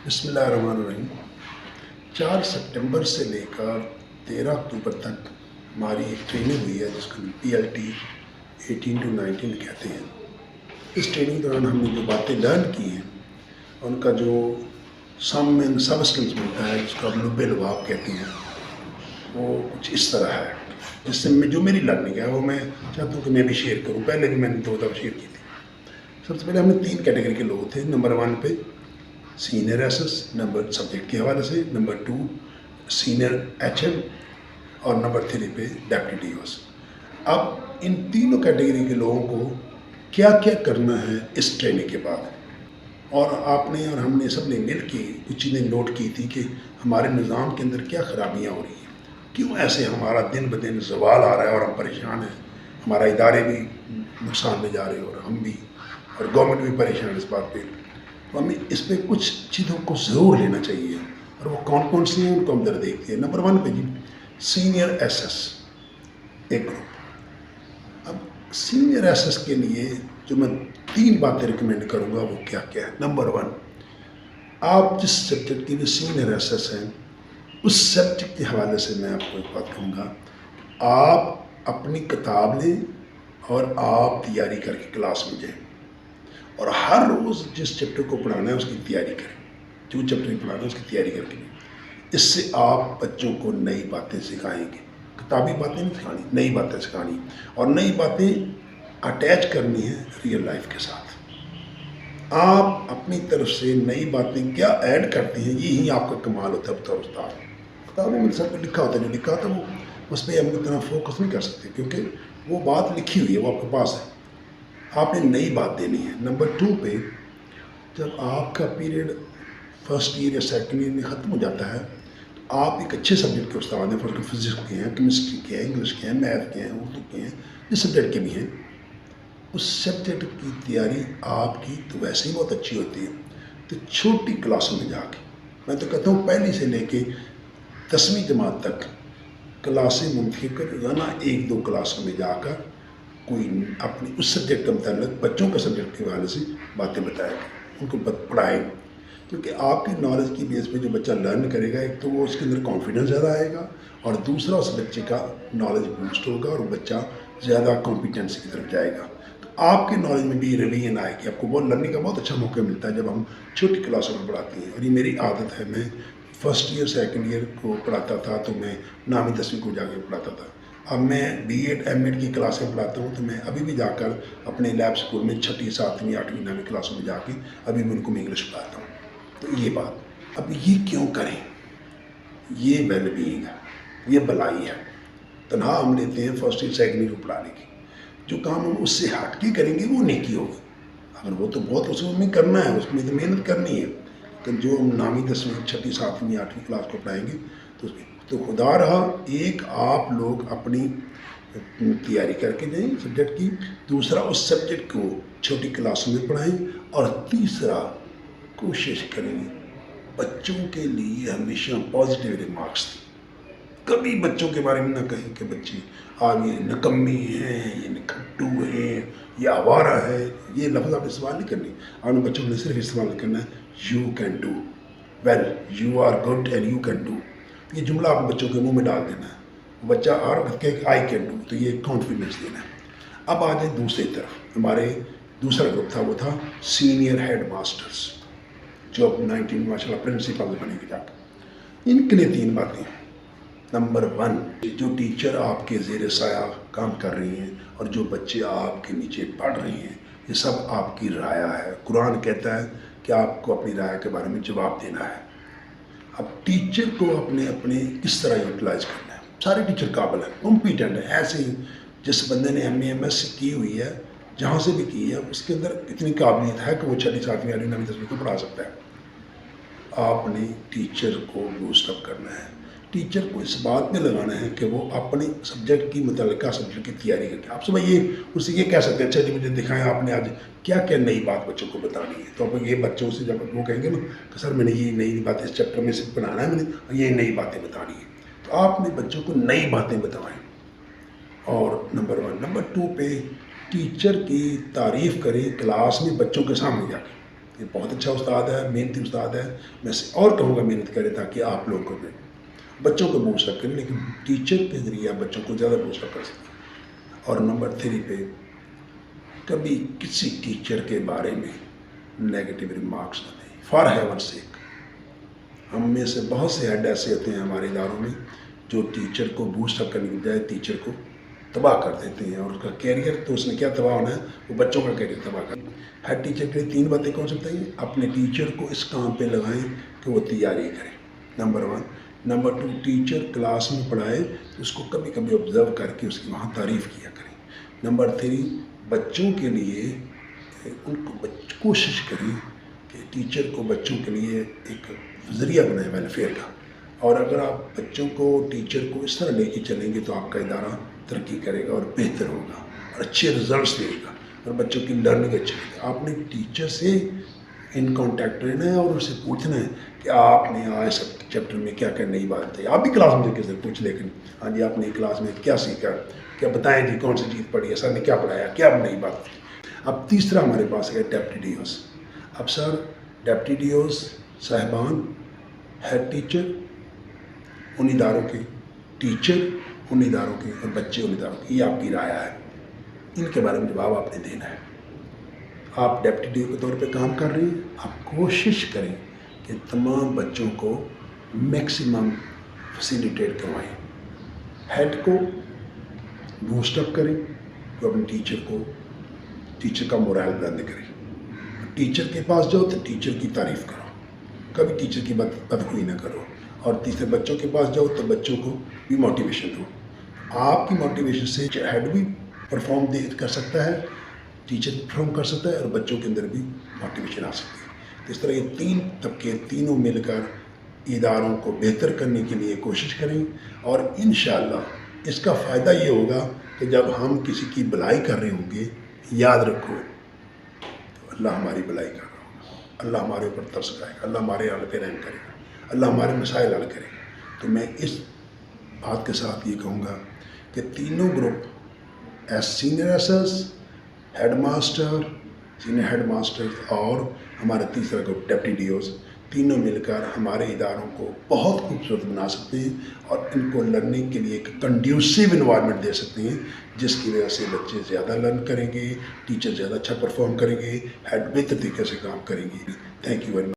بسم اللہ الرحمن الرحیم 4 سپٹمبر سے لے کر 13 اکتوبر تک ہماری ایک ٹریننگ ہوئی ہے جس کو PLT 18 to 19 کہتے ہیں۔ اس ٹریننگ دوران ہم نے جو باتیں لرن کی ہیں ان کا جو سبسٹنس ملتا ہے جس کو ہم لب لباب کہتے ہیں وہ کچھ اس طرح ہے، جس سے جو میری لرننگ ہے وہ میں چاہتا ہوں کہ میں بھی شیئر کروں۔ پہلے بھی میں نے 2 دفعہ شیئر کی تھی۔ سب سے پہلے ہم نے 3 کیٹیگری کے لوگ تھے۔ نمبر 1 پہ سینئر ایس نمبر سبجیکٹ کے حوالے سے، نمبر 2 سینئر HM اور نمبر 3 پہ ڈیپٹی DOs۔ اب ان تینوں کیٹیگری کے لوگوں کو کیا کیا کرنا ہے اس ٹریننگ کے بعد، اور آپ نے اور ہم نے سب نے مل کے کچھ چیزیں نوٹ کی تھی کہ ہمارے نظام کے اندر کیا خرابیاں ہو رہی ہیں، کیوں ایسے ہمارا دن بدن زوال آ رہا ہے اور ہم پریشان ہیں، ہمارا ادارے بھی نقصان میں جا رہے ہیں اور ہم بھی، اور گورنمنٹ بھی پریشان ہے اس بات پہ۔ تو ہمیں اس پہ کچھ چیزوں کو ضرور لینا چاہیے، اور وہ کون کون سی ہیں ان کو ہم در دیکھتے ہیں۔ نمبر 1 پہ جی سینئر SS ایک گروپ۔ اب سینئر SS کے لیے جو میں 3 باتیں ریکمینڈ کروں گا وہ کیا کیا ہے۔ نمبر 1، آپ جس سبجیکٹ کے لیے سینئر SS ہیں اس سبجیکٹ کے حوالے سے میں آپ کو ایک بات کہوں گا، آپ اپنی کتاب لیں اور آپ تیاری کر کے کلاس میں جائیں، اور ہر روز جس چیپٹر کو پڑھانا ہے اس کی تیاری کریں، جو چیپٹر پڑھانا ہے اس کی تیاری کر کے لیں۔ اس سے آپ بچوں کو نئی باتیں سکھائیں گے، کتابی باتیں نہیں سکھانی، نئی باتیں سکھانی، اور نئی باتیں اٹیچ کرنی ہے ریئل لائف کے ساتھ۔ آپ اپنی طرف سے نئی باتیں کیا ایڈ کرتے ہیں، یہی آپ کا کمال ہوتا ہے بطور استاد۔ کتابوں میں سب لکھا ہوتا ہے، جو لکھا ہوتا ہے وہ اس پہ ہم اتنا فوکس نہیں کر سکتے کیونکہ وہ بات لکھی ہوئی ہے، وہ آپ کے پاس ہے، آپ نے نئی بات دینی ہے۔ نمبر 2 پہ جب آپ کا پیریڈ فرسٹ ایئر یا سیکنڈ ایئر میں ختم ہو جاتا ہے تو آپ ایک اچھے سبجیکٹ کے استاد ہیں، فرض فزکس کے ہیں، کیمسٹری کے ہیں، انگلش کے ہیں، میتھ کے ہیں، اردو کے ہیں، جس سبجیکٹ کے بھی ہیں، اس سبجیکٹ کی تیاری آپ کی تو ویسے ہی بہت اچھی ہوتی ہے۔ تو چھوٹی کلاسوں میں جا کے، میں تو کہتا ہوں پہلی سے لے کے 10ویں جماعت تک کلاسیں منتخب کر روزانہ 1-2 کلاسوں میں جا کر کوئی اپنی اس سبجیکٹ کے متعلق بچوں کے سبجیکٹ کے حوالے سے باتیں بتائیں، ان کو پڑھائیں، کیونکہ آپ کی نالج کی بیس پہ جو بچہ لرن کرے گا، ایک تو وہ اس کے اندر کانفیڈنس زیادہ آئے گا، اور دوسرا اس بچے کا نالج بوسٹ ہوگا اور بچہ زیادہ کمپیٹنسی کی طرف جائے گا۔ تو آپ کے نالج میں بھی ریویژن آئے گی، آپ کو بہت لرننگ کا بہت اچھا موقع ملتا ہے جب ہم چھوٹی کلاسوں میں پڑھاتے ہیں۔ اور یہ میری عادت ہے، میں فرسٹ ایئر سیکنڈ ایئر کو پڑھاتا تھا تو میں 9ویں 10ویں کو جا کے پڑھاتا تھا۔ اب میں BEd M.Ed کی کلاسیں پڑھاتا ہوں تو میں ابھی بھی جا کر اپنے لیب اسکول میں 6ٹھی 7ویں 8ویں 9ویں کلاسوں میں جا کے ابھی بھی ان کو میں انگلش پڑھاتا ہوں۔ تو یہ بات، اب یہ کیوں کریں، یہ ویل بینگ ہے، یہ بلائی ہے۔ تنہا ہم لیتے ہیں فرسٹ ایئر سیکنڈ ایئر کو پڑھانے کی، جو کام ہم اس سے ہٹ کے کریں گے وہ نیکی ہوگی۔ اگر وہ تو بہت اس میں کرنا ہے، اس میں تو محنت کرنی ہے، تو جو ہم 9ویں 10ویں 6ٹھی 7ویں 8ویں کلاس کو پڑھائیں گے تو خدا رہا ایک آپ لوگ اپنی تیاری کر کے دیں سبجیکٹ کی، دوسرا اس سبجیکٹ کو چھوٹی کلاسوں میں پڑھائیں، اور تیسرا کوشش کریں بچوں کے لیے ہمیشہ پازیٹیو ریمارکس دیں۔ کبھی بچوں کے بارے میں نہ کہیں کہ بچے آج یہ نکمی ہیں، یہ نکھٹو ہیں، یہ آوارہ ہے، یہ لفظ آپ استعمال نہیں کرنی۔ آپ نے بچوں نے صرف استعمال کرنا ہے you can do well, you are good and you can do. یہ جملہ آپ بچوں کے منہ میں ڈال دینا ہے، بچہ اور کہ آئی کین ڈو، تو یہ کانفیڈنس دینا ہے۔ اب آ جائیں دوسری طرف، ہمارے دوسرا گروپ تھا وہ تھا سینئر ہیڈ ماسٹرس، جو اب 19 ماشاء اللہ پرنسپل بنے گے جا کے۔ ان کے لیے 3 باتیں ہیں۔ نمبر 1، جو ٹیچر آپ کے زیر سایہ کام کر رہی ہیں اور جو بچے آپ کے نیچے پڑھ رہے ہیں، یہ سب آپ کی رعایا ہے۔ قرآن کہتا ہے کہ آپ کو اپنی رعایا کے بارے میں جواب دینا ہے۔ اب ٹیچر کو اپنے کس طرح یوٹیلائز کرنا ہے۔ سارے ٹیچر قابل ہیں، کمپیٹنٹ ہیں، ایسے ہی جس بندے نے MA MS کی ہوئی ہے، جہاں سے بھی کی ہے، اس کے اندر اتنی قابلیت ہے کہ وہ 6ٹھی 7ویں 8ویں 9ویں 10ویں کو پڑھا سکتا ہے۔ آپ نے ٹیچر کو بوسٹ اپ کرنا ہے، ٹیچر کو اس بات میں لگانا ہے کہ وہ اپنی سبجیکٹ کی متعلقہ سبجیکٹ کی تیاری کر کے آپ صبح اس سے یہ کہہ سکتے ہیں، اچھا جی مجھے دکھائیں آپ نے آج کیا کیا نئی بات بچوں کو بتانی ہے۔ تو آپ یہ بچوں سے جب وہ کہیں گے نا کہ سر میں نے یہ نئی بات اس چیپٹر میں سے بنانا ہے، میں نے یہ نئی باتیں بتانی ہے، تو آپ نے بچوں کو نئی باتیں بتائیں۔ اور نمبر 2 پہ ٹیچر کی تعریف کریں کلاس میں بچوں کے سامنے جا کے۔ کہ بہت اچھا استاد ہے، محنتی استاد ہے، میں سے اور کہوں گا محنت کریں تاکہ آپ لوگ کو بچوں کو بوسٹ اپ کریں، لیکن ٹیچر کے ذریعے آپ بچوں کو زیادہ بوسٹ اپ کر سکتے ہیں۔ اور نمبر 3 پہ کبھی کسی ٹیچر کے بارے میں نیگیٹو ریمارکس نہ دیں، فار ہیون سیک۔ ہم میں سے بہت سے ہیڈ ایسے ہوتے ہیں ہمارے اداروں میں جو ٹیچر کو بوسٹ اپ کرنے کی بجائے ٹیچر کو تباہ کر دیتے ہیں، اور اس کا کیریئر تو اس نے کیا تباہ ہونا ہے، وہ بچوں کا کیریئر تباہ کر۔ ہیڈ ٹیچر کے لیے 3 باتیں کون سی بتائیں؟ اپنے ٹیچر کو اس کام پہ لگائیں کہ وہ تیاری کرے، نمبر 1۔ نمبر 2، ٹیچر کلاس میں پڑھائے تو اس کو کبھی کبھی آبزرو کر کے اس کی وہاں تعریف کیا کریں۔ نمبر 3، بچوں کے لیے ان کو کوشش کریں کہ ٹیچر کو بچوں کے لیے ایک ذریعہ بنائے ویلفیئر کا، اور اگر آپ بچوں کو ٹیچر کو اس طرح لے کے چلیں گے تو آپ کا ادارہ ترقی کرے گا اور بہتر ہوگا اور اچھے رزلٹس دے گا اور بچوں کی لرننگ اچھی ہوگی۔ آپ نے ٹیچر سے ان کانٹیکٹ رہنا ہے اور ان سے پوچھنا ہے کہ آپ نے آج سب چیپٹر میں کیا کیا نئی بات ہے۔ آپ بھی کلاس میں جا کے پوچھ لے کر، ہاں جی آپ نے کلاس میں کیا سیکھا، کیا بتائیں جی کون سی چیز پڑھی ہے، سر نے کیا پڑھایا، کیا نئی بات کی۔ اب تیسرا ہمارے پاس ہے ڈیپٹی ڈی اوز۔ اب سر ڈیپٹی ڈی اوز صاحبان، ہیڈ ٹیچر ان اداروں کے، ٹیچر ان اداروں کے اور بچے ان اداروں کے، یہ آپ کی رائے ہے، ان کے بارے میں جواب آپ نے دینا ہے۔ آپ ڈیپٹی ڈی او کے طور پہ کام کر رہے ہیں، آپ کوشش کریں کہ تمام بچوں کو میکسیمم فیسیلیٹیٹ کروائیں، ہیڈ کو بوسٹ اپ کریں تو اپنے ٹیچر کا مورائل بلند کریں۔ ٹیچر کے پاس جاؤ تو ٹیچر کی تعریف کرو، کبھی ٹیچر کی بدخوئی نہ کرو، اور تیسرے بچوں کے پاس جاؤ تو بچوں کو بھی موٹیویشن دو۔ آپ کی موٹیویشن سے ہیڈ بھی پرفارم کر سکتا ہے، ٹیچر بھی پرفارم کر سکتا ہے، اور بچوں کے اندر بھی موٹیویشن آ سکتی ہے۔ اس طرح یہ 3 طبقے تینوں مل کر اداروں کو بہتر کرنے کے لیے کوشش کریں، اور انشاءاللہ اس کا فائدہ یہ ہوگا کہ جب ہم کسی کی بھلائی کر رہے ہوں گے، یاد رکھو تو اللہ ہماری بھلائی کر رہا ہوگا، اللہ ہمارے اوپر ترس کھائے گا، اللہ ہمارے حال پہ رحم کرے گا، اللہ ہمارے مسائل حل کرے گا۔ تو میں اس بات کے ساتھ یہ کہوں گا کہ تینوں گروپ، ایز سینئر ایسرس، head master, senior head master اور ہمارا تیسرا گروپ ڈیپٹی ڈی اوز، تینوں مل کر ہمارے اداروں کو بہت خوبصورت بنا سکتے ہیں اور ان کو لرننگ کے لیے ایک کنڈیوسیو انوائرمنٹ دے سکتے ہیں، جس کی وجہ سے بچے زیادہ لرن کریں گے، ٹیچر زیادہ اچھا پرفارم کریں گے، ہیڈ بہتر طریقے سے کام کریں گے۔ Thank you very much.